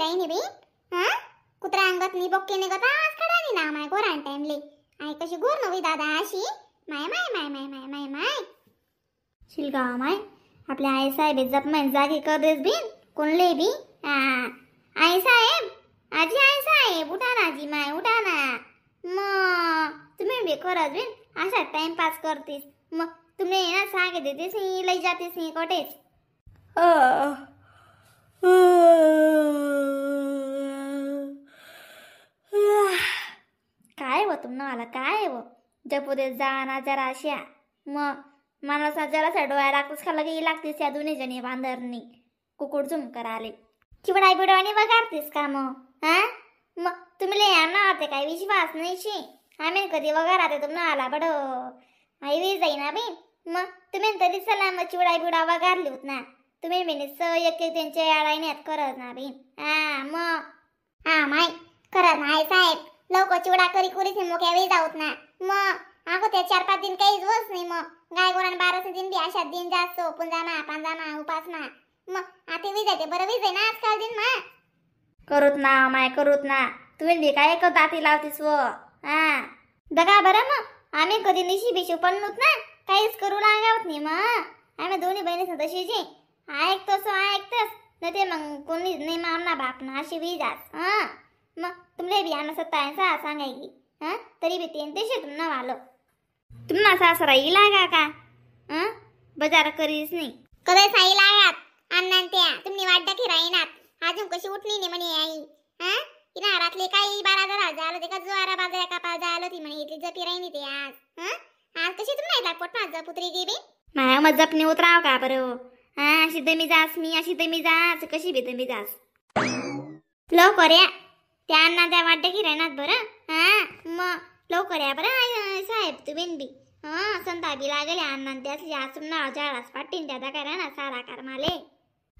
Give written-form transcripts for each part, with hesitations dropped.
काही नाही बी हा कुत्रा अंगत नी बक्के निघत आवाज काढा नी ना माय गोरान टाइमले आई कशी गोर नवी दादा अशी माय माय माय माय माय माय माय शिलगा माय आपल्या आई साहेब जप मैं जागी कर देस बिन कोणले बी आई साहेब आजी आई साहेब उठा ना जी माय उठा ना मग तुम्ही बी करत बिन असा टाइमपास करतीस मग तुम्ही ना सांगे देतेस लई जातेस कोटेच काय हो तुम्हाला काय हो जपुदे जाना जरा अशा मग माणसा जरासा डोळ्या लागतोस का लगे लागतेस या दोन्ही जणी बांधरनी कुकुड झुम कराले चिवडाई बिडवानी वगारतेस का मग हा मग तुम्ही लय आम्हाला होते काय विश्वास नाही शे आम्ही कधी वगाराते तुम्हाला आला बड आई वी जाईना बी मग तुम्ही तरी चला मग चिवडाई बिडा वगारली होत ना तुम्ही मिनिट एक एक त्यांच्या आडाईने करत ना बी मग माय करत ना आई साहेब लवकर चिवडा करी कुरीस मग यावेळी जाऊत ना मग अगो त्या 4-5 दिन काहीच वस नाही मग गाय गोरान 12 दिन बी अशा दिन जास्त पुंजामा पांजामा उपासमा मग आता वी जाते बरं वी जाई ना आजकाल दिन मा करूत ना माय करूत ना तुम्ही बी काय एक दाती लावतीस व दगा बरं मग आम्ही कधी निशी बिशू पडलोत ना काहीच करू लागावत नाही मग आम्ही दोन्ही बहिणी तशीची ऐकतोस नाही ते मग कोणी नाही मामना बाप ना अशी वी जात मग तुमले बी आम्ही सत्ता सांगायची तरी बी ते शे तुमना वालो तुमना सासरा ही लागा का बाजार करीस नाही कधी साई लागात अण्णा त्या तुम्ही वाटता की राहीनात अजून कशी उठली नाही म्हणे आई तिला रातले काही 12 झालं ते का ज्वारा बाजारा कापा झालं ती म्हणे इथली जपी राहिनी ते आज कशी तुम्ही नाही पोट माझं पुत्री गेली माया मग जपणे उतराव का बरं अशी दमी जास मी अशी दमी जास कशी बी दमी जास लवकर या त्या अण्णा त्या वाटतं की राहणार बरं मग लवकर या बरं साहेब तुम्ही बी संता बी लागले अण्णा त्यासली आज ना जाळास पाटीन त्या करा ना सारा कार माले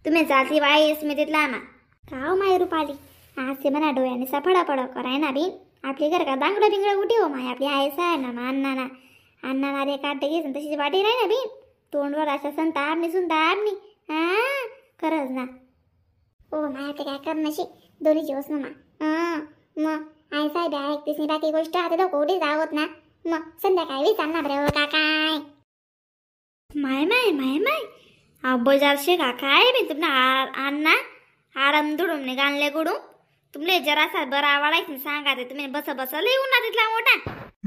तुम्ही जाती वाईस मी तिथला मा काव माय रुपाली आज ते म्हणा डोळ्याने सफडा पड कराय ना बी आपली घर का दांगडं बिंगडं कुठे हो माय आपली आई साहेब ना अण्णा रे काढते घेऊन तशी वाटी राही ना बी तोंडवर अशा संता आपणी सुनता आपणी खरंच ना ओ माय ते काय करण्याशी दोन्ही जीवस ना मग आई साहेब ऐकतेस नाही बाकी गोष्ट आता लोक उडी जावत ना मग संध्याकाळी विचारणार बरं का काय माय माय माय माय बाजार शे का काय मी तुम्हाला अण्णा आराम दुडून ने गाणले गुडून तुमले जरासा बरा आवडायचं सांगा ते तुम्ही बस लिहून ना तिथला मोठा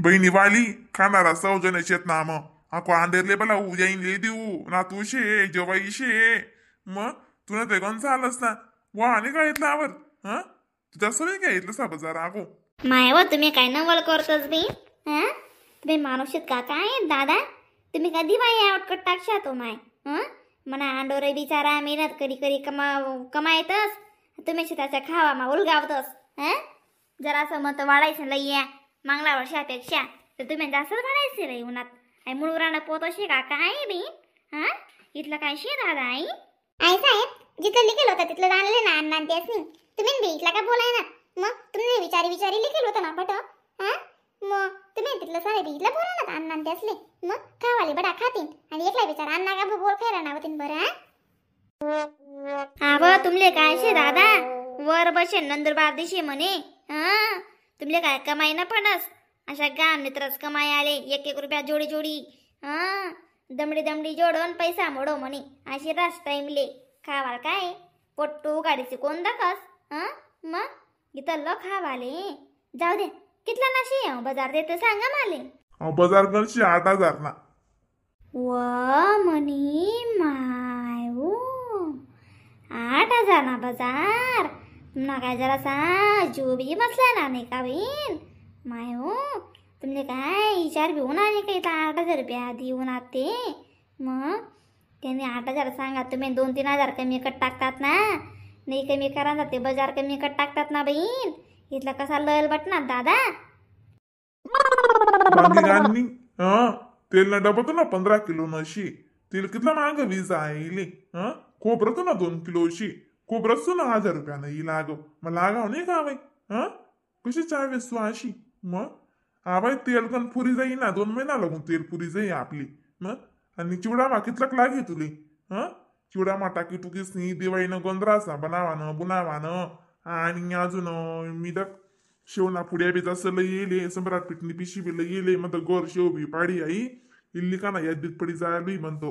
बहिणी वाली खाणारा सौजन शेत ना मग आको अंडेरले बला येईन ले देऊ ना तू शे जेवाई शे मग तुला ते कोण चालस ना वा आणि काय इथलं आवर तुझ्या सवय काय इथलं सा बाजार आगो माय व तुम्ही काय नवल करतोस बी तुम्ही मानुषित का काय दादा तुम्ही कधी बाई आउटकट टाकशा तो माय मना अंडोरे बिचारा मेहनत करी कमायतस तुम्ही त्याचा खावा मा उलगावतस जरासं मत वाढायचं लई या मागल्या वर्षापेक्षा तर तुम्ही जास्तच वाढायचे रे उन्हात आई मुळगरांना पोत असे का काय बी इथलं काय शे दादा आई साहेब जिथं लिखेल होतं तिथलं जाणले ना अण्णा त्यास तुम्ही बी इथला का बोलाय ना मग तुम्ही विचारी लिखेल होतं ना पट मग तुम्ही तिथलं सारे बी इथलं बोला ना अण्णा त्यासले मग खावाले बडा खातीन आणि एकला विचार अण्णा का बोल खायला नावतीन बरं व तुमले काय शे दादा वर बसे नंदुरबार दिशे म्हणे तुमले काय कमाई न पडस अशा गाम मित्रच कमाई आले 1-1 रुपया जोडी दमडी जोडून पैसा मोडो म्हणे अशी रास टाइमले खावाल काय पोट्टू गाडीचे कोण दखस मग इथं लो खावाले जाऊ दे कितला नाशी बाजार देते सांगा माले बाजार करशी 8,000 ना व म्हणी माय 8,000 ना बाजार तुमना काय जरासा जीव बी बसला ना नाही का बहीण माय तुमने काय विचार घेऊन आले काही तर 8,000 रुपया देऊन आते मग त्यांनी 8,000 सांगा तुम्ही 2-3 हजार कमी कट टाकतात ना नाही कमी करा ना ते बाजार कमी कट टाकतात ना बहीण इथला कसा लयल बटणार दादा तेल ना डबा तो ना 15 किलो नशी तेल कितला महाग वीज आहे खोबरं तो ना 2 किलोशी खोबरं तो ना 1,000 रुपयानं ही लाग मग लागाव नाही का बाई कशी चावेस तू अशी मग बाई तेल पण पुरी जाई ना 2 महिना लागून तेल पुरी जाई आपली मग आणि चिवडा मा कितलाक लागे तुले चिवडा मा टाकी टुकीस नी दिवाळीनं गोंधरासा बनावानं बुनावानं आणि अजून मी तर शेवना पुड्या बी तसं लई येले सम्राट पिटणी पिशी बी लई येले म्हणतो गोर शेव बी पाडी आई इल्ली का ना यादीत पडी जायला म्हणतो.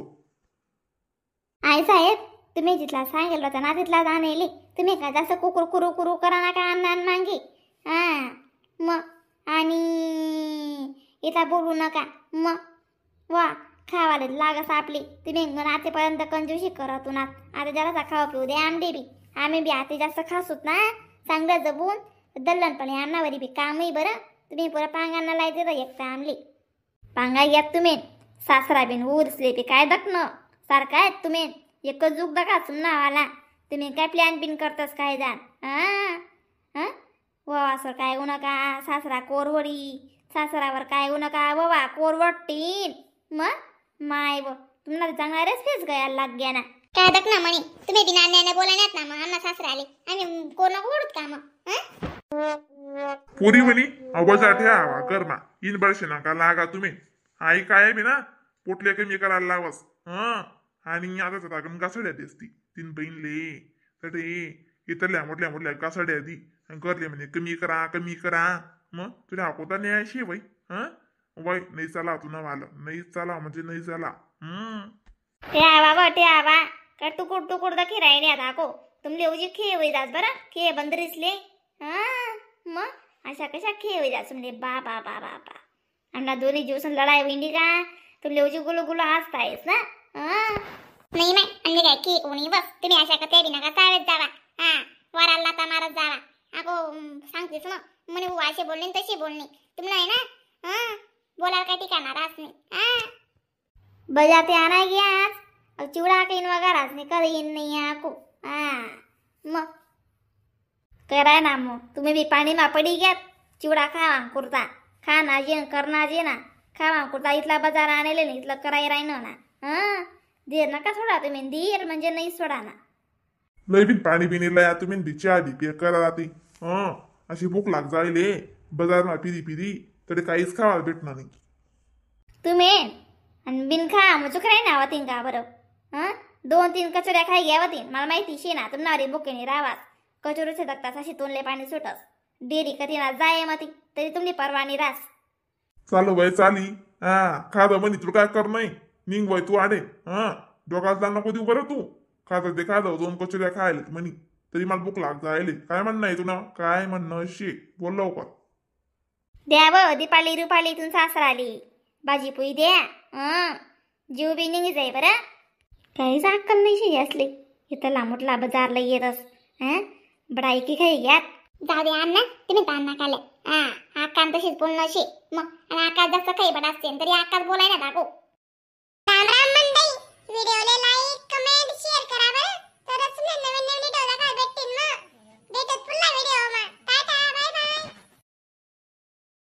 आई साहेब तुम्ही जिथला सांगेल होता ना तिथला जाणेली तुम्ही काय जास्त कुकुर कुरू कुरू करा ना का अन्न मागे हा मग आणि इथला बोलू नका मग वा खावाले लागस आपली तुम्ही नातेपर्यंत कंजूशी करत ना आता जरासा खावा पिऊ दे आमडे बी आम्ही बी आता जास्त खासूत ना चांगलं जबून दल्लनपणे अन्नावरी बी कामही बरं तुम्ही पुरा पांगांना लायते तर एक आमली पांगा यात तुम्ही सासरा बिन उरसले बी काय दखणं सारखं आहेत तुम्ही एकच जुग दका सुमनावाला तुम्ही काय प्लॅन बिन करतास काय जाण वा असं काय होऊ नका सासरा कोरवडी सासरावर काय होऊ नका वा कोरवटीन मग माय व तुम्हाला चांगला रेस्पेस गयाला लाग गया ना काय दक ना म्हणे तुम्ही बिना अन्याने बोलायनात ना मग अण्णा सासरा आले आम्ही कोण ओढत का मग पुरी म्हणी आवाजा ठेवा कर्मा इन वर्ष नका लागा तुम्ही आई काय बी ना पोटले कमी करायला लावस आणि आता टाकून कासड्या दिसती तीन बहिणले तर इतरल्या मोठल्या मोठल्या कासड्या दी करले म्हणे कमी करा मग तुला अकोता न्यायशी वय वय नाही चला तुला मला नाही चला म्हणजे नाही चला ते आवा ते आवा का टुकुर टुकुर दा खिरायने दाखो तुमले उजी खे होई जास बरं खे बंदरीसले मग अशा कशा खे होई जास तुमले बा बा बा बा बा आमना दोन्ही दिवसांत लढाई होईंडी का तुमले उजी गुलू गुलू हसतायस ना नाही नाही म्हणजे काय की कोणी बस तुम्ही अशा का ते बी नका चालत जावा वराला ता मारत जावा अगो सांगतेस मग म्हणे असे बोलणे तशी बोलणे तुम्हाला आहे ना बोलायला काय ठिकाणार रास नाही बजाते आना गया आज चिवडा कहीं वगैरह नहीं कर नहीं आको मग कराय ना मग तुम्ही बी पाणी मा पडी घ्यात चिवडा खावा कुर्ता खा ना जे करना जे ना खावा कुर्ता इथला बाजार आणले नाही इथलं कराय राहिनो ना धीर नका सोडा तुम्ही धीर म्हणजे नाही सोडा ना लय बिन पाणी बिनी लया तुम्ही बिच्या आधी पे करा राहते अशी भूक लाग जायले बाजार मा फिरी फिरी तरी काहीच खावायला भेटणार नाही तुम्ही आणि बिन खा मग चुकराय ना वातीन का बरं 2-3 कचोऱ्या खाई घ्या वातीन मला माहिती शे ना तुम्हाला भुकेने रावास कचोरीचे दगतास अशी तोंडले पाणी सुटस डेरी कधी ना जाय मती तरी तुमची परवानी रास चालू वय चाली खाद म्हणी तुला काय कर नाही निघ वय तू आडे डोकाच नको देऊ बरं तू खात ते खाद 2 कचोऱ्या खायला म्हणी तरी मला भूक लाग जायले काय म्हणणं आहे तुला काय म्हणणं शे बोल लवकर द्या व दीपाली रुपाली इथून सासराली भाजी पोळी द्या जीव बी निघी जाई बरं काहीच अक्कल नाही शे असले इथं लांबटला बाजारला येतस बडाई की खाई घ्यात जाऊ दे अण्णा तुम्ही तर अण्णा खाले आकान तशीच बोलणं शे मग आणि आकाश जास्त काही बड असते तरी आकाश बोलाय ना दाखव राम राम मंडई व्हिडिओ